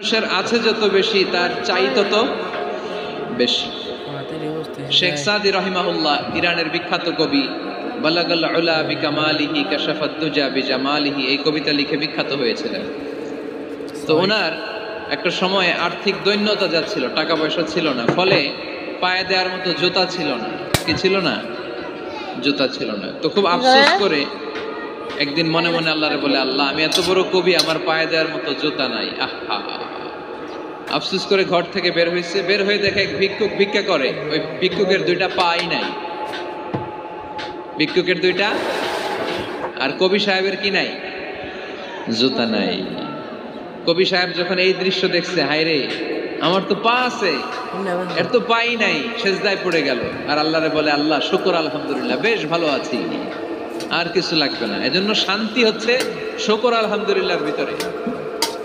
মানুষের আছে যত বেশি তার চাই তত বেশি। শেখ সাদি রাহিমাহুল্লাহ ইরানের বিখ্যাত কবি, বালাগাল উলা বিকামালিহি কাশাফাত দুজা বিজামালিহি, এই কবিতা লিখে বিখ্যাত হয়েছিলেন। তো ওনার একটা সময়ে আর্থিক দৈন্যতা যাচ্ছিল, টাকা পয়সা ছিল না, ফলে পায়ে দেওয়ার মতো জুতা ছিল না। কি ছিল না? জুতা ছিল না। তো খুব আফসোস করে একদিন মনে মনে আল্লাহরে বলে, আল্লাহ আমি এত বড় কবি, আমার পায়ে দেওয়ার মতো জুতা নাই। আহা, আফসোস করে ঘর থেকে বের হয়েছে। বের হয়ে দেখে এক ভিক্ষুক ভিক্ষা করে, ওই ভিক্ষুকের দুইটা পাই নাই। ভিক্ষুকের দুইটা, আর কবি সাহেবের কি নাই? জুতা নাই। কবি সাহেব যখন এই দৃশ্য দেখছে, হায় রে আমার তো পা আছে, এর তো পাই নাই, সেজদায় পড়ে গেল। আর আল্লাহরে বলে, আল্লাহ শুকর আলহামদুলিল্লাহ, বেশ ভালো আছি, আর কিছু লাগবে না। এজন্য শান্তি হচ্ছে শুকর আলহামদুলিল্লাহর ভিতরে।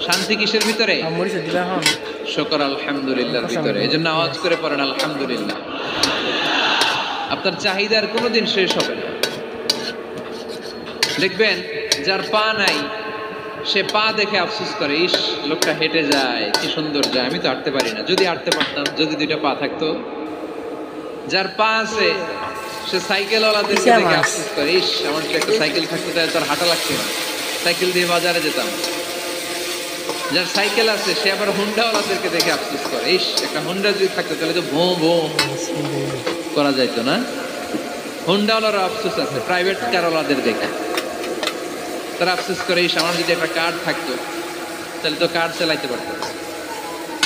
শান্তি কিসের ভিতরে? শুকর আলহামদুলিল্লাহর ভিতরে। এজন্য আওয়াজ করে পড়েন আলহামদুলিল্লাহ। আপনার চাহিদার কোনোদিন শেষ হবে না। দেখবেন যার পা নাই, সে পা দেখে আফসোস করে, ইস লোকটা হেঁটে যায়, কি সুন্দর যায়, আমি তো হাঁটতে পারি না, যদি হাঁটতে পারতাম, যদি দুইটা পা থাকতো। যার পা আছে সে সাইকেলওয়ালাদেরকে দেখে আফসোস করে, ইস আমার যদি একটা সাইকেল থাকতো তাহলে তোর হাঁটা লাগছে না, সাইকেল দিয়ে বাজারে যেতাম। যার সাইকেল আছে সে আবার হুন্ডাওয়ালাদেরকে দেখে আফসোস করে, ইস একটা হুন্ডা যদি থাকতো তাহলে তো ভোঁ ভোঁ করা যাইতো না। হুন্ডাওয়ালারও আফসোস আছে প্রাইভেট কারওয়ালাদের দেখে, তারা আফসোস করে, ইস আমার যদি একটা কার থাকতো তাহলে তো কার চালাইতে পারতো।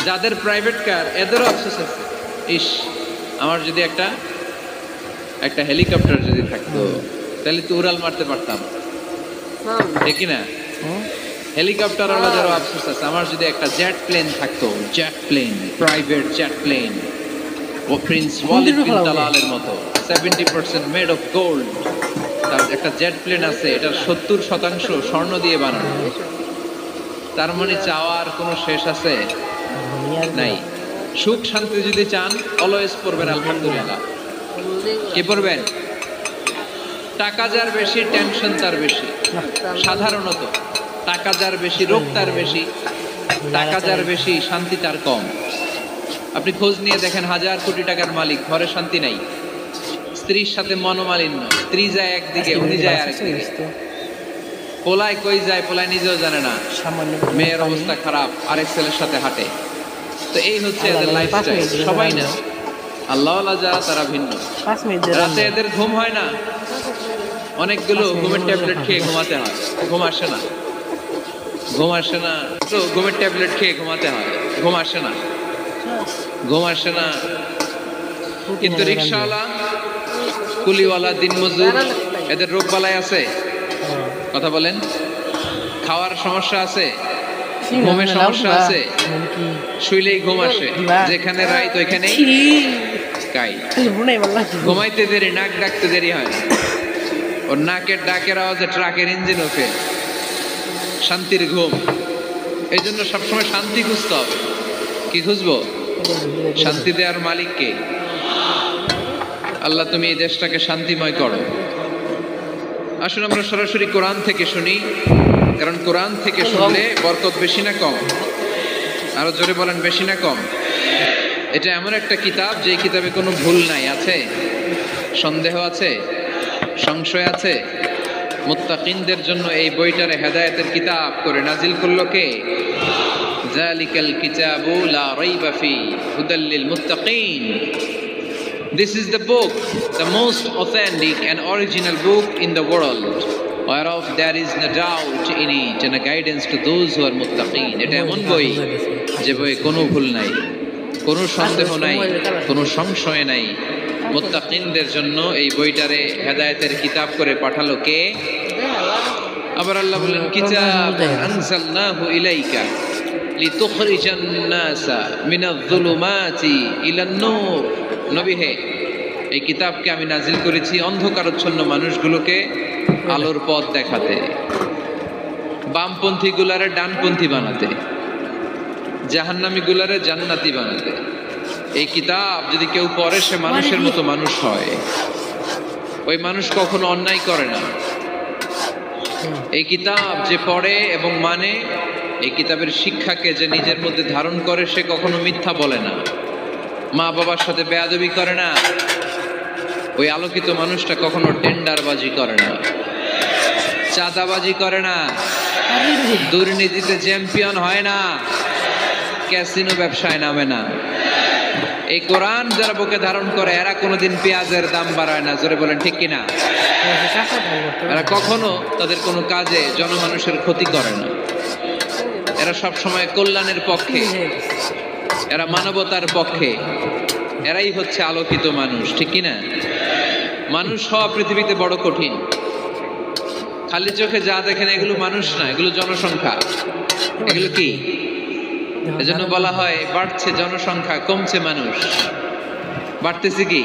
যাদের প্রাইভেট কার এদেরও আফসোস আছে, ইস আমার যদি একটা হেলিকপ্টার যদি থাকতো তাহলে তো উড়াল মারতে পারতাম, ঠিক না? হেলিকপ্টার ওয়ালাদেরও আফসোস আছে, আমার যদি একটা জেট প্লেন থাকতো, jet plane, private jet plane, ও প্রিন্স ওয়ালিদ বিন তালালের মতো 70% মেড অফ গোল্ড। তার একটা জেট প্লেন আছে, এটার 70% স্বর্ণ দিয়ে বানানো। তার মানে চাওয়ার কোনো শেষ আছে নাই। সুখ শান্তি যদি চান, অলওয়েজ পড়বেন আলহামদুলিল্লাহ। কি পড়বেন? টাকা যার বেশি, টেনশন তার বেশি। সাধারণত টাকা যার বেশি, রোগ তার বেশি। টাকা যার বেশি, শান্তি তার কম। আপনি খোঁজ নিয়ে দেখেন, 1000 কোটি টাকার মালিক, ঘরে শান্তি নাই। স্ত্রীর সাথে মনোমালিন্য, স্ত্রী যায় একদিকে, উনি যায় আরেকদিকে। পোলায় কই যায়, পোলায় নিজেও জানে না, মেয়ের অবস্থা খারাপ, আরেক ছেলের সাথে হাঁটে। তো এই হচ্ছে এদের লাইফস্টাইল। সবাই না, আল্লাহওয়ালা যারা তারা ভিন্ন। রাতে এদের ঘুম হয় না, অনেকগুলো ঘুমের ট্যাবলেট খেয়ে ঘুমাতে হয়, ঘুম আসে না। ঘুম আসে না তো ঘুমের ট্যাবলেট খেয়ে ঘুমাতে হয়, ঘুম আসে না, ঘুম আসে না। কিন্তু রিক্সাওয়ালা, কুলিওয়ালা, দিনমজুর, এদের রোগ বালাই আছে? কথা বলেন। খাওয়ার সমস্যা আছে, ঘুমের সমস্যা আছে, শুইলেই ঘুম আসে, যেখানে রাইত ওইখানেই কাই। ঘুমাইতে দেরি, নাক ডাকতে দেরি হয় না, ওর নাকের ডাকের আওয়াজে ট্রাকের ইঞ্জিন ওঠে। শান্তির ঘুম। এই জন্য সবসময় শান্তি খুঁজতে হবে। কি খুঁজবো? শান্তি দেওয়ার মালিককে। আল্লাহ তুমি এই দেশটাকে শান্তিময় করো। আসুন আমরা সরাসরি কোরআন থেকে শুনি, কারণ কোরআন থেকে শুনলে বরকত বেশি না কম? আরো জোরে বলেন, বেশি না কম? এটা এমন একটা কিতাব যে কিতাবে কোনো ভুল নাই। আছে? সন্দেহ আছে? সংশয় আছে? মুত্তাকিনদের জন্য এই বইটারে হেদায়েতের কিতাব করে নাজিল করলো কে? যালিকাল কিতাবু লা রাইবা ফি হুদাল লিল মুত্তাকিন। This is the book, the most authentic and original book in the world, whereof there is no doubt in it and a guidance to those who are muttaqin. এটা এমন বই যে বই কোনো ভুল নাই, কোনো সন্দেহ নাই, কোনো সংশয় নাই। মুত্তাকিনদের জন্য এই বইটারে হেদায়েতের কিতাব করে পাঠালো কে? আবার আল্লাহ বলেন, কিতাব আনজালনাহু ইলাইকা লিতুখরিজান নাসা মিনাজ যুলুমাতি ইলান নূর। নবী হে, এই কিতাবকে আমি নাজিল করেছি অন্ধকারাচ্ছন্ন মানুষগুলোকে আলোর পথ দেখাতে, বামপন্থী গুলারে ডানপন্থী বানাতে, জাহান্নামী গুলারে জান্নাতি বানাতে। এই কিতাব যদি কেউ পড়ে, সে মানুষের মতো মানুষ হয়। ওই মানুষ কখনো অন্যায় করে না। এই কিতাব যে পড়ে এবং মানে, এই কিতাবের শিক্ষাকে যে নিজের মধ্যে ধারণ করে সে কখনো মিথ্যা বলে না, মা বাবার সাথে বেয়াদবি করে না, ওই আলোকিত মানুষটা কখনো টেন্ডারবাজি করে না, চাঁদাবাজি করে না, দুর্নীতিতে চ্যাম্পিয়ন হয় না, ক্যাসিনো ব্যবসায় নামে না। এই কোরআন যারা বুকে ধারণ করে এরা কোনোদিন পেঁয়াজের দাম বাড়ায় না, জোরে বলেন ঠিক কিনা? এরা কখনো তাদের কোনো কাজে জনমানুষের ক্ষতি করে না, এরা সব সময় কল্যাণের পক্ষে, এরা মানবতার পক্ষে, এরাই হচ্ছে আলোকিত মানুষ, ঠিক কিনা? মানুষ হওয়া পৃথিবীতে বড় কঠিন। খালি চোখে যা দেখেন এগুলো মানুষ না, এগুলো জনসংখ্যা। এগুলো কি? এজন্য বলা হয় বাড়ছে জনসংখ্যা, কমছে মানুষ। বাড়তেছে কি?